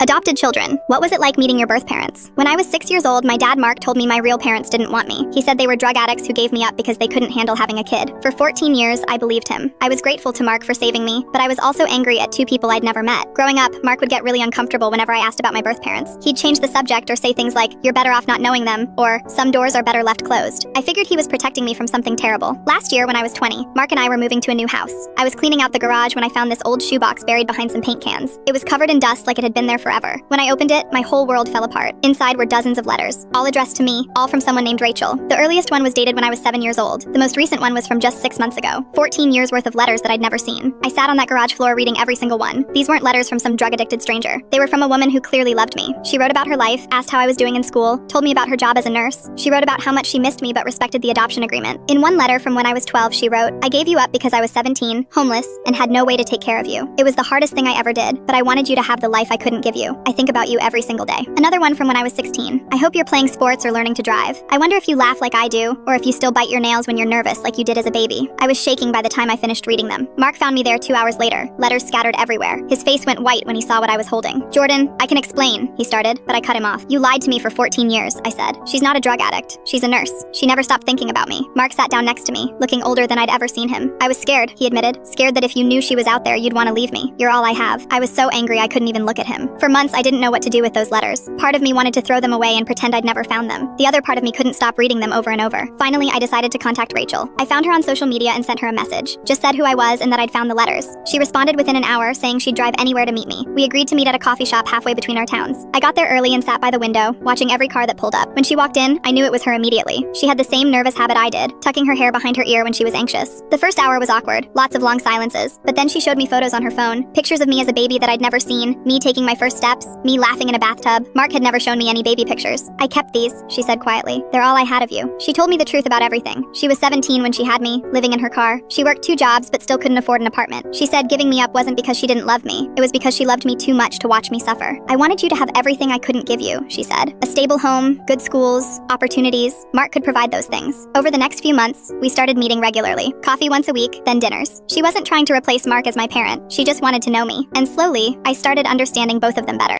Adopted children. What was it like meeting your birth parents? When I was 6 years old, my dad Mark told me my real parents didn't want me. He said they were drug addicts who gave me up because they couldn't handle having a kid. For 14 years, I believed him. I was grateful to Mark for saving me, but I was also angry at two people I'd never met. Growing up, Mark would get really uncomfortable whenever I asked about my birth parents. He'd change the subject or say things like, "You're better off not knowing them," or "Some doors are better left closed." I figured he was protecting me from something terrible. Last year, when I was 20, Mark and I were moving to a new house. I was cleaning out the garage when I found this old shoebox buried behind some paint cans. It was covered in dust like it had been there forever. When I opened it, my whole world fell apart. Inside were dozens of letters, all addressed to me, all from someone named Rachel. The earliest one was dated when I was 7 years old. The most recent one was from just 6 months ago. 14 years worth of letters that I'd never seen. I sat on that garage floor reading every single one. These weren't letters from some drug-addicted stranger. They were from a woman who clearly loved me. She wrote about her life, asked how I was doing in school, told me about her job as a nurse. She wrote about how much she missed me but respected the adoption agreement. In one letter from when I was 12, she wrote, "I gave you up because I was 17, homeless, and had no way to take care of you. It was the hardest thing I ever did, but I wanted you to have the life I couldn't give you. I think about you every single day." Another one from when I was 16. "I hope you're playing sports or learning to drive. I wonder if you laugh like I do, or if you still bite your nails when you're nervous like you did as a baby." I was shaking by the time I finished reading them. Mark found me there 2 hours later, letters scattered everywhere. His face went white when he saw what I was holding. "Jordan, I can explain," he started, but I cut him off. "You lied to me for 14 years, I said. "She's not a drug addict. She's a nurse. She never stopped thinking about me." Mark sat down next to me, looking older than I'd ever seen him. "I was scared," he admitted. "Scared that if you knew she was out there, you'd want to leave me. You're all I have." I was so angry I couldn't even look at him. For months, I didn't know what to do with those letters. Part of me wanted to throw them away and pretend I'd never found them. The other part of me couldn't stop reading them over and over. Finally, I decided to contact Rachel. I found her on social media and sent her a message. Just said who I was and that I'd found the letters. She responded within an hour, saying she'd drive anywhere to meet me. We agreed to meet at a coffee shop halfway between our towns. I got there early and sat by the window, watching every car that pulled up. When she walked in, I knew it was her immediately. She had the same nervous habit I did, tucking her hair behind her ear when she was anxious. The first hour was awkward, lots of long silences, but then she showed me photos on her phone, pictures of me as a baby that I'd never seen, me taking my first steps, me laughing in a bathtub. Mark had never shown me any baby pictures. "I kept these," she said quietly. "They're all I had of you." She told me the truth about everything. She was 17 when she had me, living in her car. She worked 2 jobs but still couldn't afford an apartment. She said giving me up wasn't because she didn't love me. It was because she loved me too much to watch me suffer. "I wanted you to have everything I couldn't give you," she said. "A stable home, good schools, opportunities." Mark could provide those things. Over the next few months, we started meeting regularly. Coffee once a week, then dinners. She wasn't trying to replace Mark as my parent. She just wanted to know me. And slowly, I started understanding both of them better.